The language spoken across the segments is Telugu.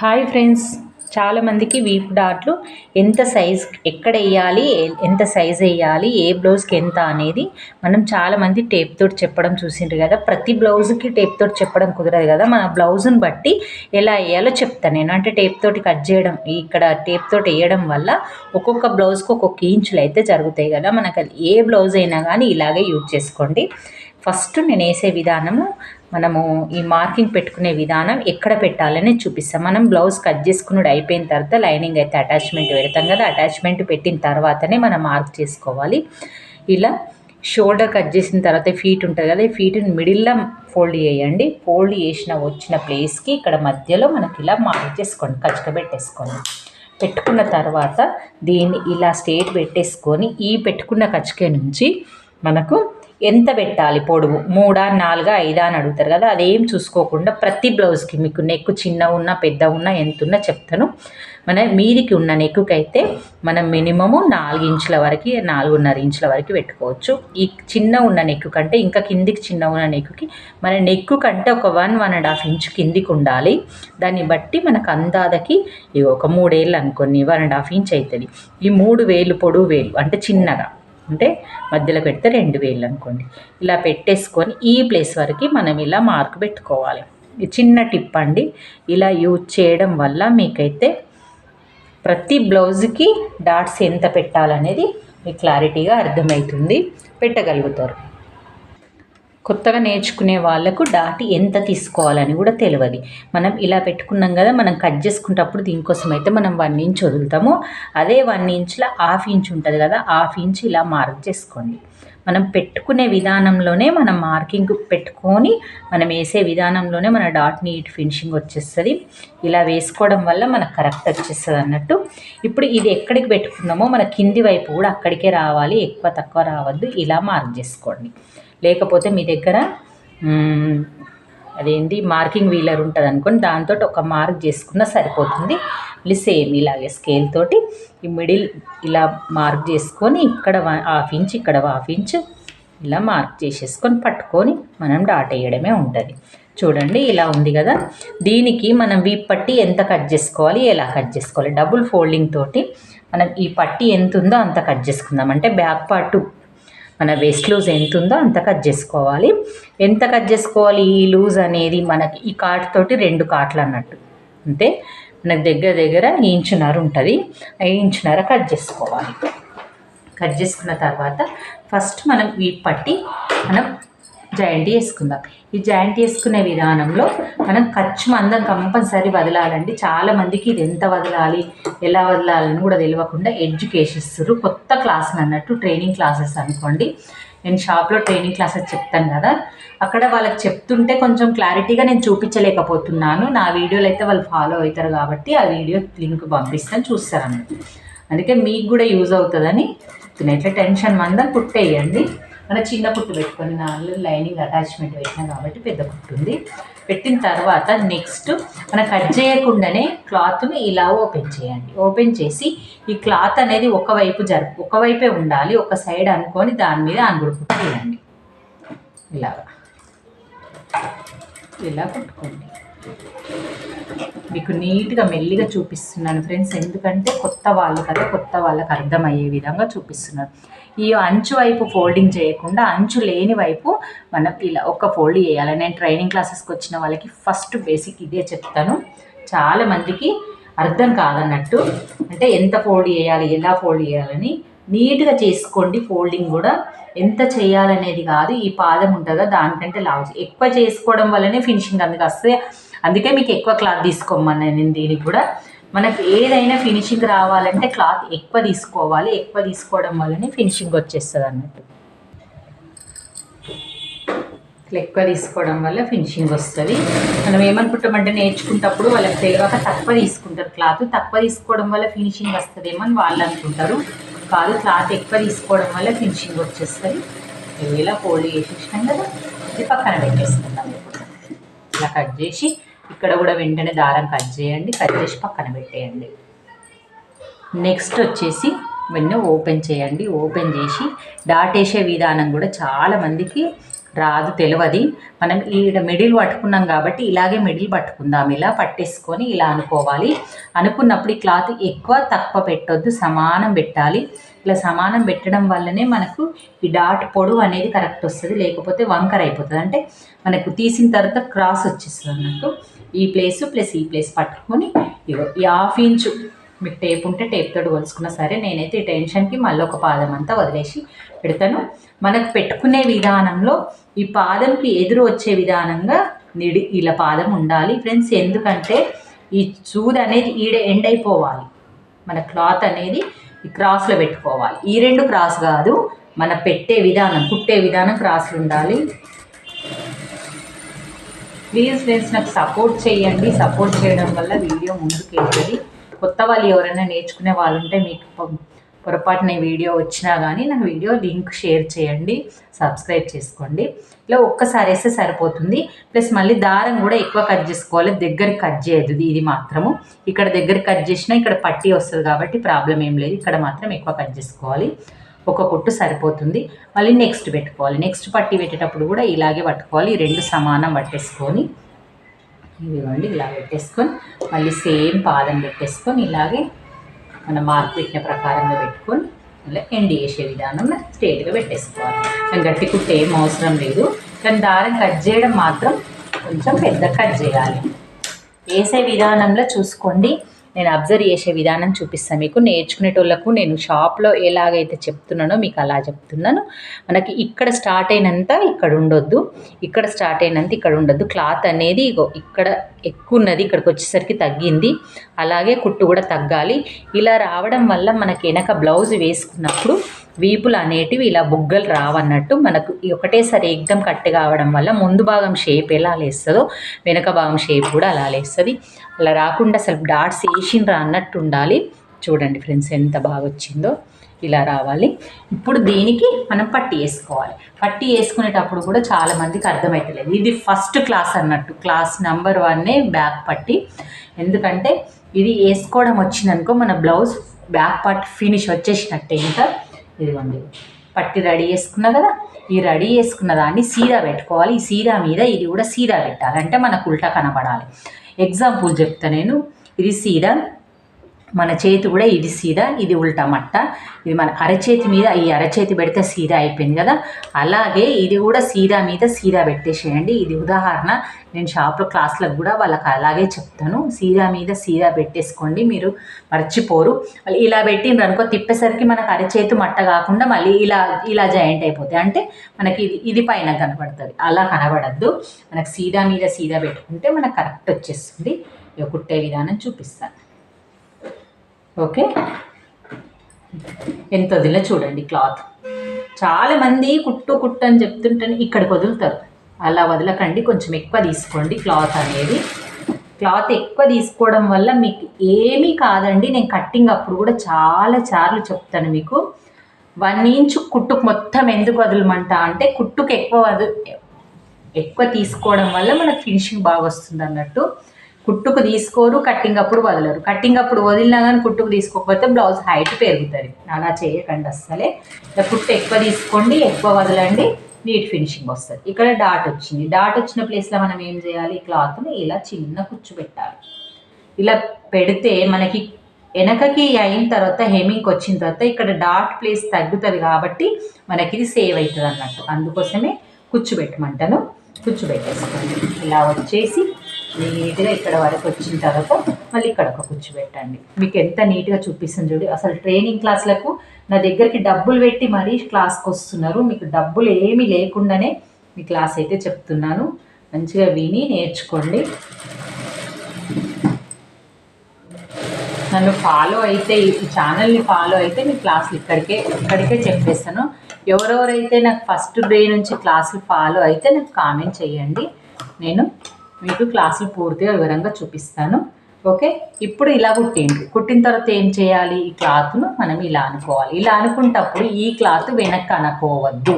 హాయ్ ఫ్రెండ్స్, చాలామందికి వీప్ డాట్లు ఎంత సైజ్ ఎక్కడ వేయాలి, ఎంత సైజ్ వేయాలి, ఏ బ్లౌజ్కి ఎంత అనేది మనం చాలామంది టేప్ తోటి చెప్పడం చూసిండ్రు కదా. ప్రతి బ్లౌజ్కి టేప్ తోటి చెప్పడం కుదరదు కదా. మన బ్లౌజ్ని బట్టి ఎలా వేయాలో చెప్తాను నేను. అంటే టేప్ తోటి కట్ చేయడం, ఇక్కడ టేప్ తోటి వేయడం వల్ల ఒక్కొక్క బ్లౌజ్కి ఒక్కొక్క ఇంచులు అయితే జరుగుతాయి కదా. మనకు అది ఏ బ్లౌజ్ అయినా కానీ ఇలాగే యూజ్ చేసుకోండి. ఫస్ట్ నేను వేసే విధానము, మనము ఈ మార్కింగ్ పెట్టుకునే విధానం ఎక్కడ పెట్టాలని చూపిస్తాం. మనం బ్లౌజ్ కట్ చేసుకున్నది అయిపోయిన తర్వాత లైనింగ్ అయితే అటాచ్మెంట్ పెడతాం కదా. అటాచ్మెంట్ పెట్టిన తర్వాతనే మనం మార్క్ చేసుకోవాలి. ఇలా షోల్డర్ కట్ చేసిన తర్వాత ఫీట్ ఉంటుంది కదా, ఈ ఫీట్ని మిడిల్లో ఫోల్డ్ చేయండి. ఫోల్డ్ చేసిన వచ్చిన ప్లేస్కి ఇక్కడ మధ్యలో మనకి ఇలా మార్క్ చేసుకోండి, కచ్చక పెట్టేసుకోండి. పెట్టుకున్న తర్వాత దీన్ని ఇలా స్ట్రేట్ పెట్టేసుకొని ఈ పెట్టుకున్న కచ్చక నుంచి మనకు ఎంత పెట్టాలి, పొడవు 3, 4, 5 అని అడుగుతారు కదా. అదేం చూసుకోకుండా ప్రతి బ్లౌజ్కి మీకు నెక్ చిన్న ఉన్నా పెద్ద ఉన్నా ఎంత ఉన్నా చెప్తాను. మన మీదికి ఉన్న నెక్కుకి అయితే మనం మినిమము 4 ఇంచుల వరకు, 4.5 ఇంచుల వరకు పెట్టుకోవచ్చు. ఈ చిన్న ఉన్న నెక్కు కంటే ఇంకా కిందికి చిన్న ఉన్న నెక్కుకి మన నెక్కు కంటే ఒక 1.5 ఇంచు కిందికి ఉండాలి. దాన్ని బట్టి మనకు అందాదకి ఒక 3 వేలు అనుకోని 1.5 ఇంచ్ అవుతుంది. ఈ 3 వేలు పొడవు వేలు అంటే చిన్నగా, అంటే మధ్యలో పెడితే 2 వేలు అనుకోండి. ఇలా పెట్టేసుకొని ఈ ప్లేస్ వరకు మనం ఇలా మార్క్ పెట్టుకోవాలి. ఇది చిన్న టిప్ అండి. ఇలా యూజ్ చేయడం వల్ల మీకైతే ప్రతి బ్లౌజ్కి డాట్స్ ఎంత పెట్టాలనేది మీకు క్లారిటీగా అర్థమవుతుంది, పెట్టగలుగుతారు. కొత్తగా నేర్చుకునే వాళ్ళకు డాట్ ఎంత తీసుకోవాలని కూడా తెలియదు. మనం ఇలా పెట్టుకున్నాం కదా, మనం కట్ చేసుకునేటప్పుడు దీనికోసం అయితే మనం 1 ఇంచ్ వదులుతాము. అదే 1 ఇంచ్లో 1/2 ఇంచ్ ఉంటుంది కదా, 1/2 ఇంచ్ ఇలా మార్క్ చేసుకోండి. మనం పెట్టుకునే విధానంలోనే మనం మార్కింగ్ పెట్టుకొని మనం వేసే విధానంలోనే మన డాట్ నీట్ ఫినిషింగ్ వచ్చేస్తుంది. ఇలా వేసుకోవడం వల్ల మనకు కరెక్ట్ వచ్చేస్తుంది అన్నట్టు. ఇప్పుడు ఇది ఎక్కడికి పెట్టుకున్నామో మన కింది వైపు కూడా అక్కడికే రావాలి, ఎక్కువ తక్కువ రావద్దు. ఇలా మార్క్ చేసుకోండి. లేకపోతే మీ దగ్గర అదేంటి మార్కింగ్ వీలర్ ఉంటుంది అనుకోండి, దాంతో ఒక మార్క్ చేసుకున్నా సరిపోతుంది. మళ్ళీ సేమ్ ఇలాగే స్కేల్ తోటి ఈ మిడిల్ ఇలా మార్క్ చేసుకొని ఇక్కడ 1/2 ఇంచ్, ఇక్కడ 1/2 ఇంచ్ ఇలా మార్క్ చేసేసుకొని పట్టుకొని మనం డాట్ వేయడమే ఉంటుంది. చూడండి ఇలా ఉంది కదా. దీనికి మనం వీప్ పట్టి ఎంత కట్ చేసుకోవాలి, ఎలా కట్ చేసుకోవాలి, డబుల్ ఫోల్డింగ్ తోటి మనం ఈ పట్టి ఎంత ఉందో అంత కట్ చేసుకుందాం. అంటే బ్యాక్ పార్ట్ మన వెస్ట్ లూజ్ ఎంత ఉందో అంత కట్ చేసుకోవాలి. ఎంత కట్ చేసుకోవాలి, ఈ లూజ్ అనేది మనకి ఈ కాట్ తోటి 2 కాట్లు అన్నట్టు. అంతే, మనకు దగ్గర 1.5 ఇంచ్ ఉంటుంది. 1 ఇంచ్ కట్ చేసుకోవాలి. కట్ చేసుకున్న తర్వాత ఫస్ట్ మనం ఈ పట్టి మనం జాయింట్ వేసుకుందాం. ఈ జాయింట్ వేసుకునే విధానంలో మనం ఖర్చు మందం కంపల్సరీ వదలాలండి. చాలామందికి ఇది ఎంత వదలాలి, ఎలా వదలాలని కూడా తెలియకుండా ఎడ్యుకేషన్స్ కొత్త క్లాసులు అన్నట్టు, ట్రైనింగ్ క్లాసెస్ అనుకోండి. నేను షాప్లో ట్రైనింగ్ క్లాసెస్ చెప్తాను కదా, అక్కడ వాళ్ళకి చెప్తుంటే కొంచెం క్లారిటీగా నేను చూపించలేకపోతున్నాను. నా వీడియోలు అయితే వాళ్ళు ఫాలో అవుతారు కాబట్టి ఆ వీడియో లింక్ పంపిస్తాను, చూస్తారు అన్నట్టు. అందుకే మీకు కూడా యూజ్ అవుతుందని చెప్తున్నాను. ఇట్లా టెన్షన్ మందం కుట్టేయండి. మన చిన్న కుట్టు పెట్టుకొని 4 లైనింగ్ అటాచ్మెంట్ పెట్టినా కాబట్టి పెద్ద కుట్టు ఉంది. పెట్టిన తర్వాత నెక్స్ట్ మనం కట్ చేయకుండానే క్లాత్ని ఇలా ఓపెన్ చేయండి. ఓపెన్ చేసి ఈ క్లాత్ అనేది ఒకవైపే ఉండాలి, ఒక సైడ్ అనుకొని దాని మీద అంగుడు కుట్టు వేయండి. ఇలా కుట్టుకోండి. మీకు నీట్గా మెల్లిగా చూపిస్తున్నాను ఫ్రెండ్స్, ఎందుకంటే కొత్త వాళ్ళు కదా, కొత్త వాళ్ళకి అర్థమయ్యే విధంగా చూపిస్తున్నాను. ఈ అంచు వైపు ఫోల్డింగ్ చేయకుండా అంచు లేని వైపు మనం ఇలా ఒక ఫోల్డ్ చేయాలి. నేను ట్రైనింగ్ క్లాసెస్కి వచ్చిన వాళ్ళకి ఫస్ట్ బేసిక్ ఇదే చెప్తాను. చాలామందికి అర్థం కాదన్నట్టు, అంటే ఎంత ఫోల్డ్ చేయాలి, ఎలా ఫోల్డ్ చేయాలని నీట్గా చేసుకోండి. ఫోల్డింగ్ కూడా ఎంత చేయాలనేది కాదు, ఈ పాదం ఉంటుందా దానికంటే లావు ఎక్కువ చేసుకోవడం వల్లనే ఫినిషింగ్ అందుకు వస్తే. అందుకే మీకు ఎక్కువ క్లాత్ తీసుకోమని నేను దీనికి కూడా. మనకు ఏదైనా ఫినిషింగ్ రావాలంటే క్లాత్ ఎక్కువ తీసుకోవాలి, ఎక్కువ తీసుకోవడం వల్లనే ఫినిషింగ్ వచ్చేస్తుంది అన్నట్టు. ఇట్లా ఎక్కువ తీసుకోవడం వల్ల ఫినిషింగ్ వస్తుంది. మనం ఏమనుకుంటామంటే నేర్చుకున్నప్పుడు వాళ్ళకి తెలియక తక్కువ తీసుకుంటారు. క్లాత్ తక్కువ తీసుకోవడం వల్ల ఫినిషింగ్ వస్తుందేమో అని వాళ్ళు అనుకుంటారు. కాదు, క్లాత్ ఎక్కువ తీసుకోవడం వల్ల ఫినిషింగ్ వచ్చేస్తుంది. ఇలా ఫోల్డ్ చేసేసినాం కదా, ఇది పక్కన పెట్టేసుకుందాం. ఇలా కట్ చేసి ఇక్కడ కూడా వెంటనే దారం కట్ చేయండి, కట్ చేసి పక్కన పెట్టేయండి. నెక్స్ట్ వచ్చేసి వెన్న ఓపెన్ చేయండి. ఓపెన్ చేసి డాట్ వేసే విధానం కూడా చాలామందికి రాదు తెలియదు. మనం ఈడ మిడిల్ పట్టుకున్నాం కాబట్టి ఇలాగే మిడిల్ పట్టుకుందాం. ఇలా పట్టేసుకొని ఇలా అనుకోవాలి. అనుకున్నప్పుడు ఈ క్లాత్ ఎక్కువ తక్కువ పెట్టొద్దు, సమానం పెట్టాలి. ఇలా సమానం పెట్టడం వల్లనే మనకు ఈ డాట్ పొడవు అనేది కరెక్ట్ వస్తుంది, లేకపోతే వంకర అయిపోతుంది. అంటే మనకు తీసిన తర్వాత క్రాస్ వచ్చేస్తుంది అన్నట్టు. ఈ ప్లేస్ ప్లస్ ఈ ప్లేస్ పట్టుకొని ఇగో ఈ 1/2 ఇంచు మీకు టేప్ ఉంటే టేప్ తోటి కొలుసుకున్నా సరే. నేనైతే ఈ టెన్షన్కి మళ్ళీ ఒక పాదం అంతా వదిలేసి పెడతాను. మనకు పెట్టుకునే విధానంలో ఈ పాదంకి ఎదురు వచ్చే విధానంగా ఇలా పాదం ఉండాలి ఫ్రెండ్స్. ఎందుకంటే ఈ సూది అనేది ఈడ ఎండ్ అయిపోవాలి. మన క్లాత్ అనేది ఈ క్రాస్లో పెట్టుకోవాలి. ఈ 2 క్రాస్ కాదు, మన పెట్టే విధానం, కుట్టే విధానం క్రాస్లు ఉండాలి. ప్లీజ్ ఫ్రెండ్స్ నాకు సపోర్ట్ చేయండి. సపోర్ట్ చేయడం వల్ల వీడియో ముందుకు వెళ్తుంది. కొత్త వాళ్ళు ఎవరైనా నేర్చుకునే వాళ్ళు ఉంటే మీకు పొరపాటున వీడియో వచ్చినా కానీ నాకు వీడియో లింక్ షేర్ చేయండి, సబ్స్క్రైబ్ చేసుకోండి. ఇలా ఒక్కసారి వేస్తే సరిపోతుంది. ప్లస్ మళ్ళీ దారం కూడా ఎక్కువ కట్ చేసుకోవాలి, దగ్గరికి కట్ చేయదు. ఇది మాత్రము ఇక్కడ దగ్గర కట్ చేసినా ఇక్కడ పట్టీ వస్తుంది కాబట్టి ప్రాబ్లం ఏం లేదు. ఇక్కడ మాత్రం ఎక్కువ కట్ చేసుకోవాలి. ఒక కుట్టు సరిపోతుంది. మళ్ళీ నెక్స్ట్ పెట్టుకోవాలి. నెక్స్ట్ పట్టీ పెట్టేటప్పుడు కూడా ఇలాగే పట్టుకోవాలి. 2 సమానం పట్టేసుకొని ఇదిగోండి ఇలా పెట్టేసుకొని మళ్ళీ సేమ్ పాదం పెట్టేసుకొని ఇలాగే మనం మార్క్ పెట్టిన ప్రకారంగా పెట్టుకొని ఇలా ఎండ్ చేసే విధానంలో స్ట్రేట్గా పెట్టేసుకోవాలి. మనం గట్టి కుట్టు ఏం అవసరం లేదు, కానీ దారం కట్ చేయడం మాత్రం కొంచెం పెద్ద కట్ చేయాలి. వేసే విధానంలో చూసుకోండి. నేను అబ్జర్వ్ చేసే విధానం చూపిస్తాను మీకు. నేర్చుకునేటోళ్ళకు నేను షాప్లో ఎలాగైతే చెప్తున్నానో మీకు అలా చెప్తున్నాను. మనకి ఇక్కడ స్టార్ట్ అయినంత ఇక్కడ ఉండొద్దు, ఇక్కడ స్టార్ట్ అయినంత ఇక్కడ ఉండొద్దు. క్లాత్ అనేది ఇక్కడ ఎక్కువ ఉన్నది, ఇక్కడికి వచ్చేసరికి తగ్గింది. అలాగే కుట్టు కూడా తగ్గాలి. ఇలా రావడం వల్ల మనకి వెనక బ్లౌజ్ వేసుకున్నప్పుడు వీపులు అనేటివి ఇలా బుగ్గలు రావన్నట్టు. మనకు ఒకటేసారి ఎగ్దం కట్ కావడం వల్ల ముందు భాగం షేప్ ఎలా లేస్తుందో వెనక భాగం షేప్ కూడా అలా లేస్తుంది. అలా రాకుండా అసలు డాట్స్ వేసిండ్రా అన్నట్టు ఉండాలి. చూడండి ఫ్రెండ్స్ ఎంత బాగా వచ్చిందో. ఇలా రావాలి. ఇప్పుడు దీనికి మనం పట్టీ వేసుకోవాలి. పట్టీ వేసుకునేటప్పుడు కూడా చాలామందికి అర్థమవుతలేదు. ఇది ఫస్ట్ క్లాస్ అన్నట్టు, క్లాస్ నెంబర్ 1 బ్యాక్ పట్టీ. ఎందుకంటే ఇది వేసుకోవడం వచ్చిందనుకో మన బ్లౌజ్ బ్యాక్ పార్ట్ ఫినిష్ వచ్చేసినట్టే. ఇంకా ఇదిగోండి పట్టీ రెడీ చేసుకున్నా కదా, ఈ రెడీ చేసుకున్న దాన్ని సీదా పెట్టుకోవాలి. ఈ సీదా మీద ఇది కూడా సీదా పెట్టాలి, అంటే మనకు ఉల్టా కనబడాలి. ఎగ్జాంపుల్ చెప్తా నేను. ఇది సీదా, మన చేతి కూడా ఇది సీదా, ఇది ఉల్టా మట్ట. ఇది మన అరచేతి మీద ఈ అరచేతి పెడితే సీదా అయిపోయింది కదా, అలాగే ఇది కూడా సీదా మీద సీదా పెట్టేసేయండి. ఇది ఉదాహరణ, నేను షాప్లో క్లాస్లకు కూడా వాళ్ళకి అలాగే చెప్తాను. సీదా మీద సీదా పెట్టేసుకోండి, మీరు మర్చిపోరు. మళ్ళీ ఇలా పెట్టిండ్రు అనుకో, తిప్పేసరికి మనకు అరచేతి మట్ట కాకుండా మళ్ళీ ఇలా జాయింట్ అయిపోతాయి. అంటే మనకి ఇది పైన కనబడుతుంది, అలా కనబడద్దు. మనకు సీదా మీద సీదా పెట్టుకుంటే మనకు కరెక్ట్ వచ్చేస్తుంది. కుట్టే విధానం చూపిస్తాను. ఓకే, ఎంత వదిలే చూడండి క్లాత్. చాలామంది కుట్టు అని చెప్తుంటే ఇక్కడికి వదులుతారు. అలా వదలకండి, కొంచెం ఎక్కువ తీసుకోండి క్లాత్ అనేది. క్లాత్ ఎక్కువ తీసుకోవడం వల్ల మీకు ఏమీ కాదండి. నేను కట్టింగ్ అప్పుడు కూడా చాలా సార్లు చెప్తాను మీకు. 1 ఇంచ్ కుట్టుకు మొత్తం ఎందుకు వదలమంట అంటే, కుట్టుకు ఎక్కువ తీసుకోవడం వల్ల మనకు ఫినిషింగ్ బాగా వస్తుంది అన్నట్టు. కుట్టుకు తీసుకోరు, కట్టింగ్ అప్పుడు వదలరు. కట్టింగ్ అప్పుడు వదిలినా కానీ కుట్టుకు తీసుకోకపోతే బ్లౌజ్ హైట్ పెరుగుతుంది. అలా చేయకండి అస్సలే. ఇలా కుట్టు ఎక్కువ తీసుకోండి, ఎక్కువ వదలండి, నీట్ ఫినిషింగ్ వస్తుంది. ఇక్కడ డాట్ వచ్చింది. డాట్ వచ్చిన ప్లేస్లో మనం ఏం చేయాలి, క్లాత్ని ఇలా చిన్న కుచ్చు పెట్టాలి. ఇలా పెడితే మనకి వెనకకి అయిన తర్వాత హెమ్మింగ్కి వచ్చిన తర్వాత ఇక్కడ డాట్ ప్లేస్ తగ్గుతుంది కాబట్టి మనకి ఇది సేవ్ అవుతుంది అన్నట్టు. అందుకోసమే కుచ్చు పెట్టమంటాను. కుచ్చు పెట్టేసుకోండి. ఇలా వచ్చేసి నీట్గా ఇక్కడ వరకు వచ్చిన తర్వాత మళ్ళీ ఇక్కడ ఒక కుచ్చు పెట్టండి. మీకు ఎంత నీట్గా చూపిస్తుంది చూడు. అసలు ట్రైనింగ్ క్లాసులకు నా దగ్గరికి డబ్బులు పెట్టి మరీ క్లాస్కి వస్తున్నారు. మీకు డబ్బులు ఏమీ లేకుండానే మీ క్లాస్ అయితే చెప్తున్నాను. మంచిగా విని నేర్చుకోండి. నన్ను ఫాలో అయితే, ఈ ఛానల్ని ఫాలో అయితే మీ క్లాసులు ఇక్కడికే చెప్పేస్తాను. ఎవరెవరైతే నాకు ఫస్ట్ డే నుంచి క్లాసులు ఫాలో అయితే నాకు కామెంట్ చేయండి. నేను మీకు క్లాసులు పూర్తిగా వివరంగా చూపిస్తాను. ఓకే, ఇప్పుడు ఇలా కుట్టిన తర్వాత ఏం చేయాలి, ఈ క్లాత్ను మనం ఇలా అనుకోవాలి. ఇలా అనుకున్నప్పుడు ఈ క్లాత్ వెనక్కి అనుకోవద్దు,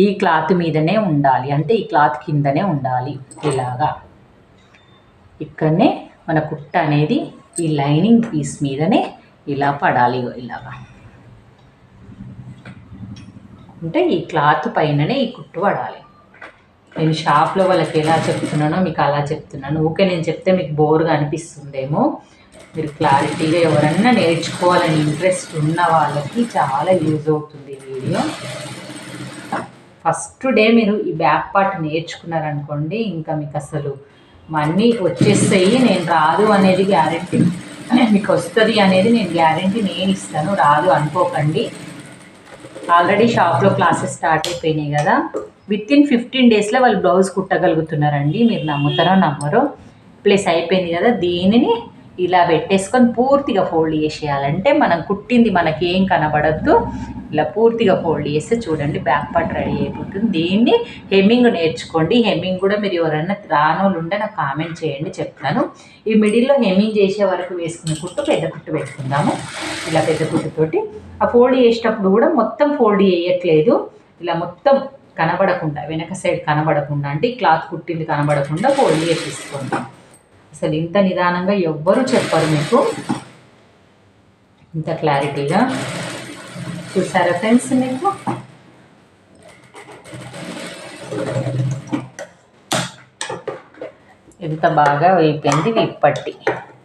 ఈ క్లాత్ మీదనే ఉండాలి. అంటే ఈ క్లాత్ కిందనే ఉండాలి. ఇలాగా ఇక్కడనే మన కుట్ట అనేది ఈ లైనింగ్ పీస్ మీదనే ఇలా పడాలి. ఇలాగా అంటే ఈ క్లాత్ పైననే ఈ కుట్టు పడాలి. నేను షాప్లో వాళ్ళకి ఎలా చెప్తున్నానో మీకు అలా చెప్తున్నాను. ఓకే, నేను చెప్తే మీకు బోర్గా అనిపిస్తుందేమో. మీరు క్లారిటీగా ఎవరన్నా నేర్చుకోవాలని ఇంట్రెస్ట్ ఉన్న వాళ్ళకి చాలా యూజ్ అవుతుంది ఈ వీడియో. ఫస్ట్ డే మీరు ఈ బ్యాక్ పార్ట్ నేర్చుకున్నారనుకోండి, ఇంకా మీకు అసలు అన్నీ వచ్చేస్తాయి. నేను రాదు అనేది గ్యారెంటీ, మీకు వస్తుంది అనేది నేను గ్యారెంటీ నేను ఇస్తాను. రాదు అనుకోకండి. ఆల్రెడీ షాప్లో క్లాసెస్ స్టార్ట్ అయిపోయినాయి కదా. విత్ ఇన్ 15 డేస్లో వాళ్ళు బ్లౌజ్ కుట్టగలుగుతున్నారండి. మీరు నమ్ముతారో నమ్మరో. ప్లస్ అయిపోయింది కదా, దీనిని ఇలా పెట్టేసుకొని పూర్తిగా ఫోల్డ్ చేసేయాలంటే మనం కుట్టింది మనకేం కనబడద్దు. ఇలా పూర్తిగా ఫోల్డ్ చేస్తే చూడండి బ్యాక్ పార్ట్ రెడీ అయిపోతుంది. దీన్ని హెమ్మింగ్ నేర్చుకోండి. హెమ్మింగ్ కూడా మీరు ఎవరైనా రానోళ్ళు ఉంటే నాకు కామెంట్ చేయండి, చెప్తాను. ఈ మిడిల్లో హెమ్మింగ్ చేసే వరకు వేసుకునే కుట్టు పెద్ద కుట్టు పెట్టుకుందాము. ఇలా పెద్ద కుట్టుతోటి ఆ ఫోల్డ్ చేసేటప్పుడు కూడా మొత్తం ఫోల్డ్ చేయట్లేదు, ఇలా మొత్తం కనబడకుండా వెనక సైడ్ కనబడకుండా, అంటే క్లాత్ కుట్టింది కనబడకుండా ఫోల్డ్ చేసేసుకుంటాం. అసలు ఇంత నిదానంగా ఎవ్వరూ చెప్పరు మీకు, ఇంత క్లారిటీగా. చూసారా ఫ్రెండ్స్, మీకు ఎంత బాగా అయిపోయింది విప్పట్టి.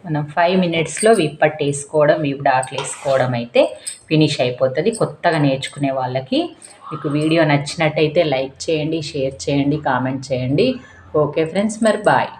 మనం 5 మినిట్స్లో విప్పట్టి వేసుకోవడం, వీప్ డాట్లు వేసుకోవడం అయితే ఫినిష్ అయిపోతుంది. కొత్తగా నేర్చుకునే వాళ్ళకి మీకు వీడియో నచ్చినట్టయితే లైక్ చేయండి, షేర్ చేయండి, కామెంట్ చేయండి. ఓకే ఫ్రెండ్స్, మరి బాయ్.